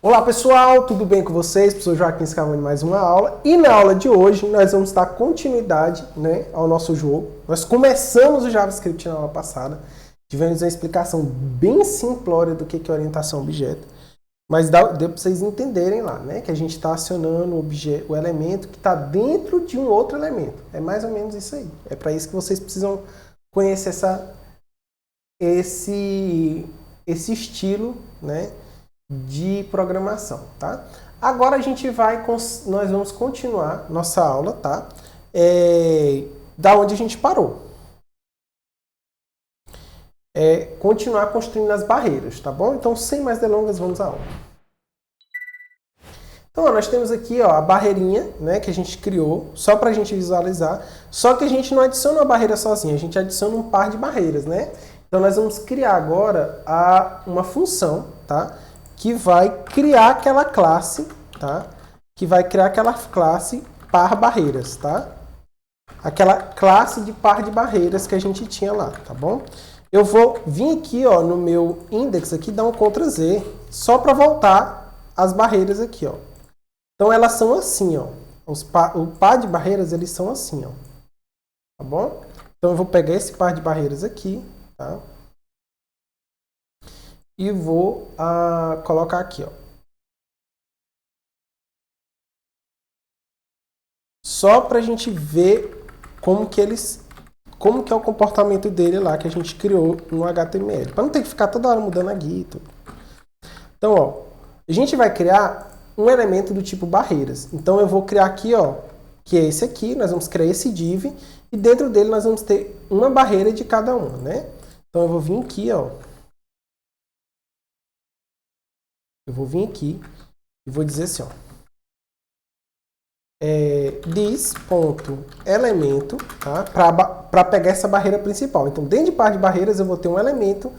Olá pessoal, tudo bem com vocês? Professor Joaquim Scavone, mais uma aula. E na aula de hoje nós vamos dar continuidade, ao nosso jogo. Nós começamos o JavaScript na aula passada. Tivemos uma explicação bem simplória do que é orientação a objeto. Mas deu para vocês entenderem lá, que a gente está acionando o elemento que está dentro de um outro elemento. É mais ou menos isso aí. É para isso que vocês precisam conhecer esse estilo, de programação, tá? Agora nós vamos continuar nossa aula, tá? Da onde a gente parou. Continuar construindo as barreiras, tá bom? Então, sem mais delongas, vamos à aula. Então, nós temos aqui a barreirinha, que a gente criou, só para a gente visualizar. Só que a gente não adiciona uma barreira sozinha, a gente adiciona um par de barreiras, Então, nós vamos criar agora uma função, tá? Que vai criar aquela classe, tá? Que vai criar aquela classe par barreiras, tá? Aquela classe de par de barreiras que a gente tinha lá, tá bom? Eu vou vir aqui, no meu index aqui, dar um Ctrl Z, só para voltar as barreiras aqui, Então, elas são assim, o par de barreiras, eles são assim, Tá bom? Então, eu vou pegar esse par de barreiras aqui, tá? E vou colocar aqui, Só para a gente ver como que é o comportamento dele lá que a gente criou no HTML. Para não ter que ficar toda hora mudando a guia e tudo. Então, a gente vai criar um elemento do tipo barreiras. Então, eu vou criar aqui, que é esse aqui. Nós vamos criar esse div. E dentro dele nós vamos ter uma barreira de cada uma, Então, eu vou vir aqui, Eu vou vir aqui e vou dizer assim, this.elemento, tá? Para pegar essa barreira principal. Então, dentro de par de barreiras, eu vou ter um elemento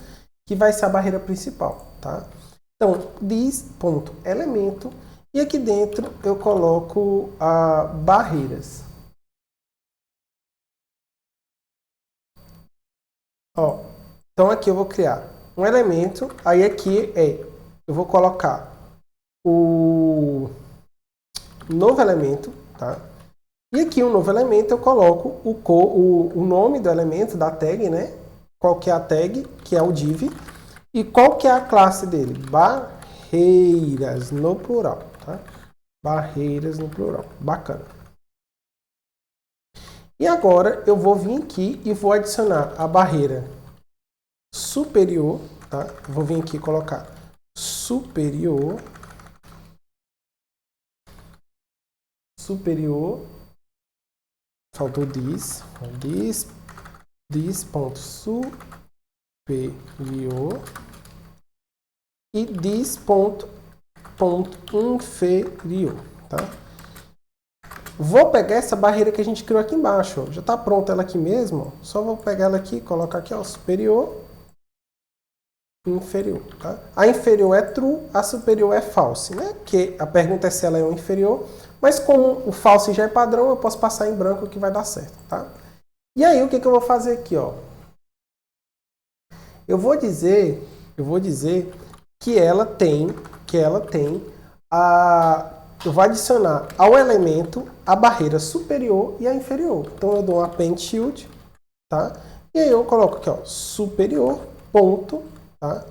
que vai ser a barreira principal, tá? Então, this.elemento, e aqui dentro eu coloco barreiras. Então, aqui eu vou criar um elemento, aí aqui eu vou colocar o novo elemento, tá? E aqui um novo elemento eu coloco o nome do elemento, da tag, Qual que é a tag, que é o div, e qual que é a classe dele? Barreiras no plural, tá? Barreiras no plural, bacana. E agora eu vou vir aqui e vou adicionar a barreira superior, tá? Vou vir aqui e colocar superior, faltou this.superior e this.inferior, tá? Vou pegar essa barreira que a gente criou aqui embaixo, já está pronta ela aqui mesmo, só vou pegar ela aqui e colocar aqui, superior, inferior, tá? A inferior é true, a superior é false, Porque a pergunta é se ela é um inferior, mas como o false já é padrão, eu posso passar em branco que vai dar certo, tá? E aí, o que eu vou fazer aqui, Eu vou dizer que ela tem eu vou adicionar ao elemento a barreira superior e a inferior. Então, eu dou um append shield, tá? E aí eu coloco aqui, superior, ponto, tá?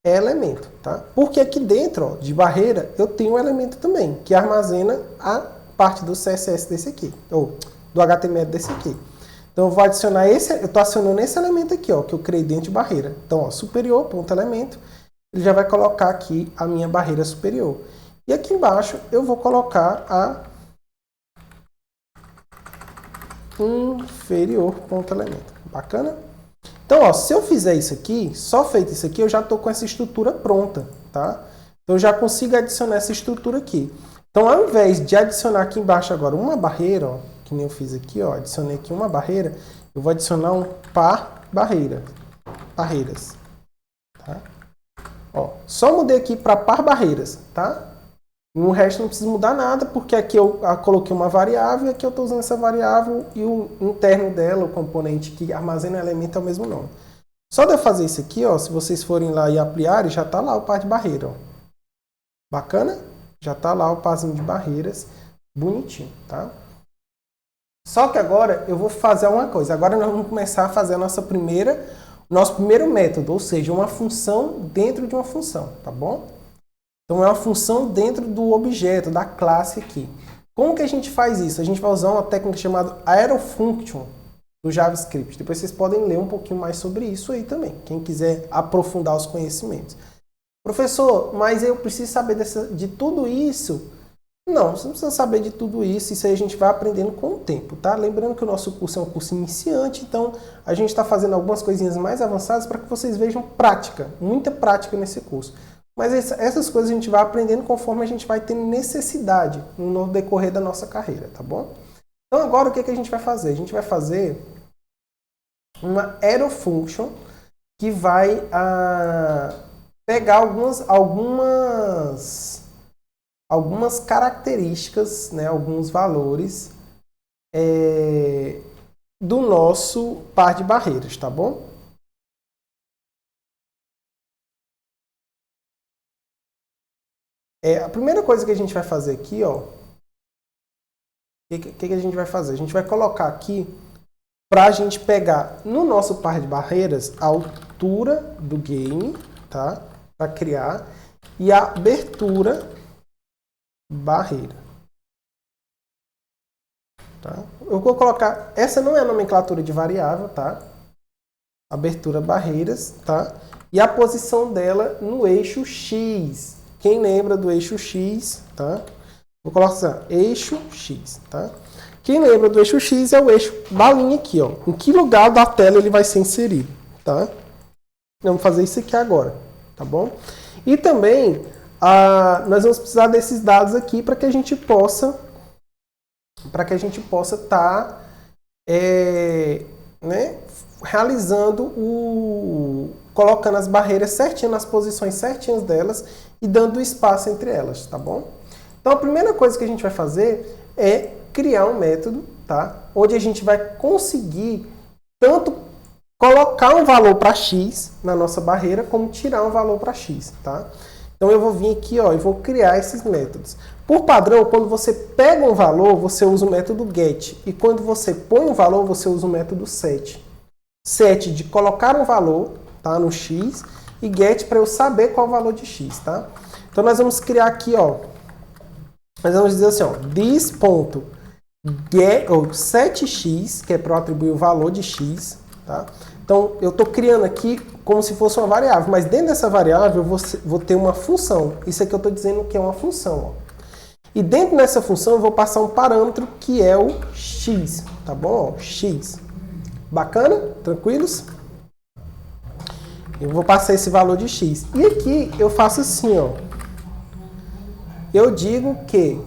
Elemento, tá? Porque aqui dentro, de barreira, eu tenho um elemento também, que armazena a parte do CSS desse aqui, ou do HTML desse aqui. Então, eu vou adicionar eu estou acionando esse elemento aqui, que eu criei dentro de barreira. Então, superior, ponto, elemento, ele já vai colocar aqui a minha barreira superior. E aqui embaixo, eu vou colocar a inferior, ponto, elemento. Bacana? Então, se eu fizer isso aqui, só feito isso aqui, eu já estou com essa estrutura pronta, tá? Então, eu já consigo adicionar essa estrutura aqui. Então, ao invés de adicionar aqui embaixo agora uma barreira, que nem eu fiz aqui, adicionei aqui uma barreira, eu vou adicionar um par barreiras, tá? Só mudei aqui para par barreiras, tá? No resto não precisa mudar nada, porque aqui eu coloquei uma variável, e aqui eu estou usando essa variável, e o interno dela, o componente que armazena o elemento, é o mesmo nome. Só de eu fazer isso aqui, se vocês forem lá e ampliarem, já está lá o par de barreira, Bacana? Já está lá o parzinho de barreiras, bonitinho, tá? Só que agora eu vou fazer uma coisa. Agora nós vamos começar a fazer a nosso primeiro método, ou seja, uma função dentro de uma função, tá bom? Então é uma função dentro do objeto, da classe aqui. Como que a gente faz isso? A gente vai usar uma técnica chamada AeroFunction do JavaScript. Depois vocês podem ler um pouquinho mais sobre isso aí também, quem quiser aprofundar os conhecimentos. Professor, mas eu preciso saber de tudo isso? Não, você não precisa saber de tudo isso, isso aí a gente vai aprendendo com o tempo, tá? Lembrando que o nosso curso é um curso iniciante, então a gente está fazendo algumas coisinhas mais avançadas para que vocês vejam prática, muita prática nesse curso. Mas essas coisas a gente vai aprendendo conforme a gente vai tendo necessidade no decorrer da nossa carreira, tá bom? Então agora o que a gente vai fazer? A gente vai fazer uma AeroFunction que vai pegar algumas características, né, alguns valores do nosso par de barreiras, tá bom? A primeira coisa que a gente vai fazer aqui, ó, o que a gente vai fazer? A gente vai colocar aqui para a gente pegar no nosso par de barreiras a altura do game, tá? Para criar, e a abertura barreira. Tá? Eu vou colocar, essa não é a nomenclatura de variável, tá? Abertura barreiras, tá? E a posição dela no eixo X. Quem lembra do eixo X, tá? Vou colocar assim, eixo X, tá? Quem lembra do eixo X é o eixo da linha aqui, ó. Em que lugar da tela ele vai ser inserido, tá? Vamos fazer isso aqui agora, tá bom? E também nós vamos precisar desses dados aqui para que a gente possa estar realizando colocando as barreiras certinhas nas posições certinhas delas e dando espaço entre elas, tá bom? Então a primeira coisa que a gente vai fazer é criar um método, tá? Onde a gente vai conseguir tanto colocar um valor para x na nossa barreira, como tirar um valor para x, tá? Então eu vou vir aqui, ó, e vou criar esses métodos. Por padrão, quando você pega um valor, você usa o método get. E quando você põe um valor, você usa o método set. Set de colocar um valor, tá, no x, e get para eu saber qual é o valor de x, tá? Então nós vamos criar aqui, ó, nós vamos dizer assim, ó, setx, que é para eu atribuir o valor de x, tá? Então eu estou criando aqui como se fosse uma variável, mas dentro dessa variável eu vou ter uma função. Isso aqui eu estou dizendo que é uma função, ó. E dentro dessa função eu vou passar um parâmetro que é o x, tá bom? Ó, x. Bacana? Tranquilos? Eu vou passar esse valor de x. E aqui eu faço assim, ó. Eu digo que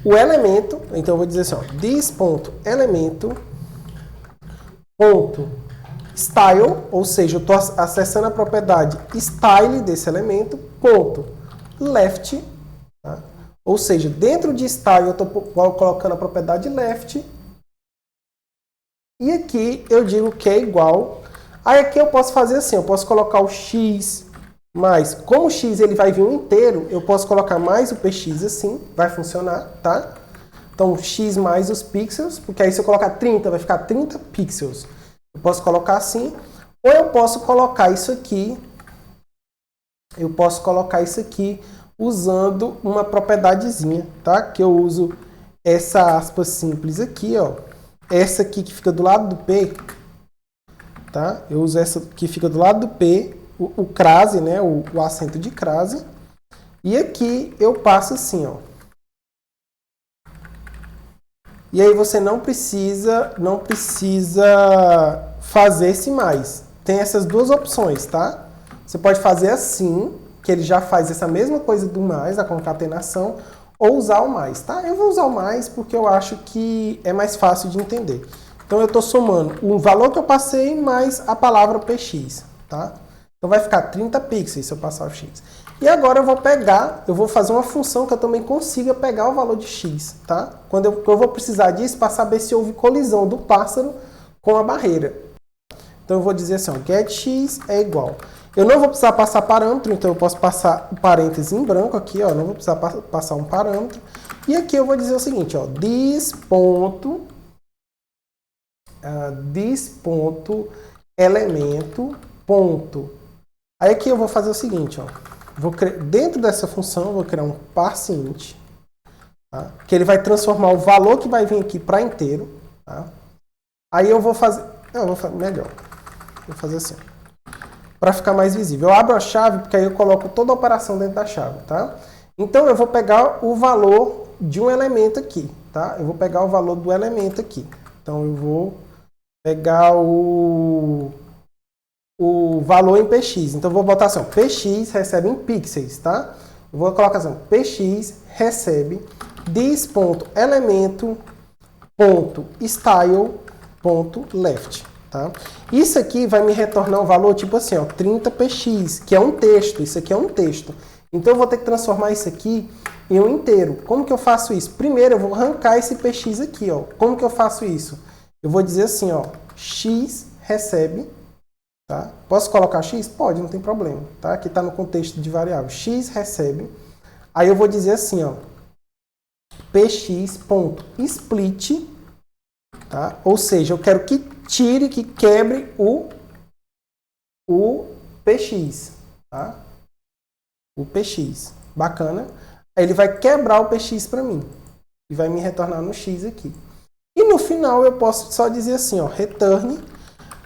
o elemento, então eu vou dizer assim, ó, this.elemento.style, ou seja, eu estou acessando a propriedade style desse elemento, ponto left, tá? Ou seja, dentro de style eu estou colocando a propriedade left, e aqui eu digo que é igual, aí aqui eu posso fazer assim, eu posso colocar o x, mas como o x ele vai vir um inteiro, eu posso colocar mais o px assim, vai funcionar, tá? Então x mais os pixels, porque aí se eu colocar 30, vai ficar 30 pixels. Eu posso colocar assim, ou eu posso colocar isso aqui, usando uma propriedadezinha, tá? Que eu uso essa aspa simples aqui, ó. Essa aqui que fica do lado do P, tá? Eu uso essa que fica do lado do P, o crase, né? O acento de crase. E aqui eu passo assim, ó. E aí você não precisa fazer esse mais. Tem essas duas opções, tá? Você pode fazer assim, que ele já faz essa mesma coisa do mais, a concatenação, ou usar o mais, tá? Eu vou usar o mais porque eu acho que é mais fácil de entender. Então eu estou somando o valor que eu passei mais a palavra px, tá? Então vai ficar 30 pixels se eu passar o x. E agora eu vou fazer uma função que eu também consiga pegar o valor de x, tá? Quando eu vou precisar disso para saber se houve colisão do pássaro com a barreira. Então eu vou dizer assim, ó, getX é igual. Eu não vou precisar passar parâmetro, então eu posso passar o parêntese em branco aqui, ó, não vou precisar passar um parâmetro. E aqui eu vou dizer o seguinte, ó, this.elemento ponto. Aí aqui eu vou fazer o seguinte, ó, dentro dessa função eu vou criar um parseInt, tá? Que ele vai transformar o valor que vai vir aqui para inteiro, tá? Aí eu vou fazer, melhor, vou fazer assim, para ficar mais visível. Eu abro a chave porque aí eu coloco toda a operação dentro da chave, tá? Então eu vou pegar o valor de um elemento aqui, tá? Eu vou pegar o valor do elemento aqui. Então eu vou pegar o valor em px. Então eu vou botar assim, ó, px recebe em pixels, tá? Eu vou colocar assim, px recebe this.elemento.style.left, tá? Isso aqui vai me retornar um valor tipo assim, ó, 30px, que é um texto. Isso aqui é um texto. Então eu vou ter que transformar isso aqui em um inteiro. Como que eu faço isso? Primeiro eu vou arrancar esse px aqui, ó. Como que eu faço isso? Eu vou dizer assim, ó, x recebe, tá? Posso colocar x? Pode, não tem problema, tá? Aqui está no contexto de variável. X recebe. Aí eu vou dizer assim, ó, px.split, tá? Ou seja, eu quero que tire, que quebre o px, tá? O px. Bacana. Aí ele vai quebrar o px para mim. E vai me retornar no x aqui. E no final eu posso só dizer assim, ó, return.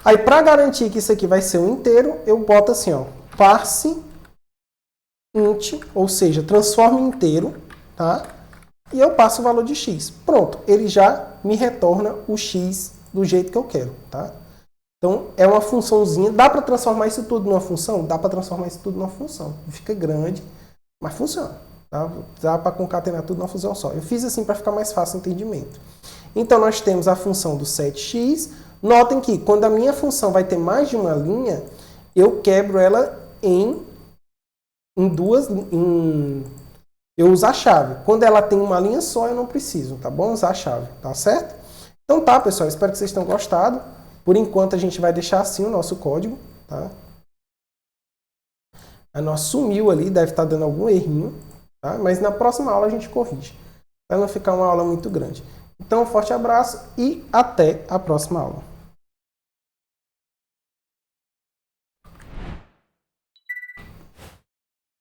Aí para garantir que isso aqui vai ser um inteiro, eu boto assim, ó, parse int, ou seja, transforma em inteiro, tá? E eu passo o valor de x. Pronto, ele já me retorna o x do jeito que eu quero, tá? Então, é uma funçãozinha. Dá para transformar isso tudo numa função? Dá para transformar isso tudo numa função. Fica grande, mas funciona. Tá? Dá para concatenar tudo numa função só. Eu fiz assim para ficar mais fácil o entendimento. Então, nós temos a função do setX. Notem que quando a minha função vai ter mais de uma linha, eu quebro ela em duas... Eu uso a chave. Quando ela tem uma linha só, eu não preciso, tá bom? Usar a chave, tá certo? Então tá, pessoal. Espero que vocês tenham gostado. Por enquanto, a gente vai deixar assim o nosso código, tá? A nossa sumiu ali, deve estar dando algum errinho, tá? Mas na próxima aula a gente corrige, para não ficar uma aula muito grande. Então, um forte abraço e até a próxima aula.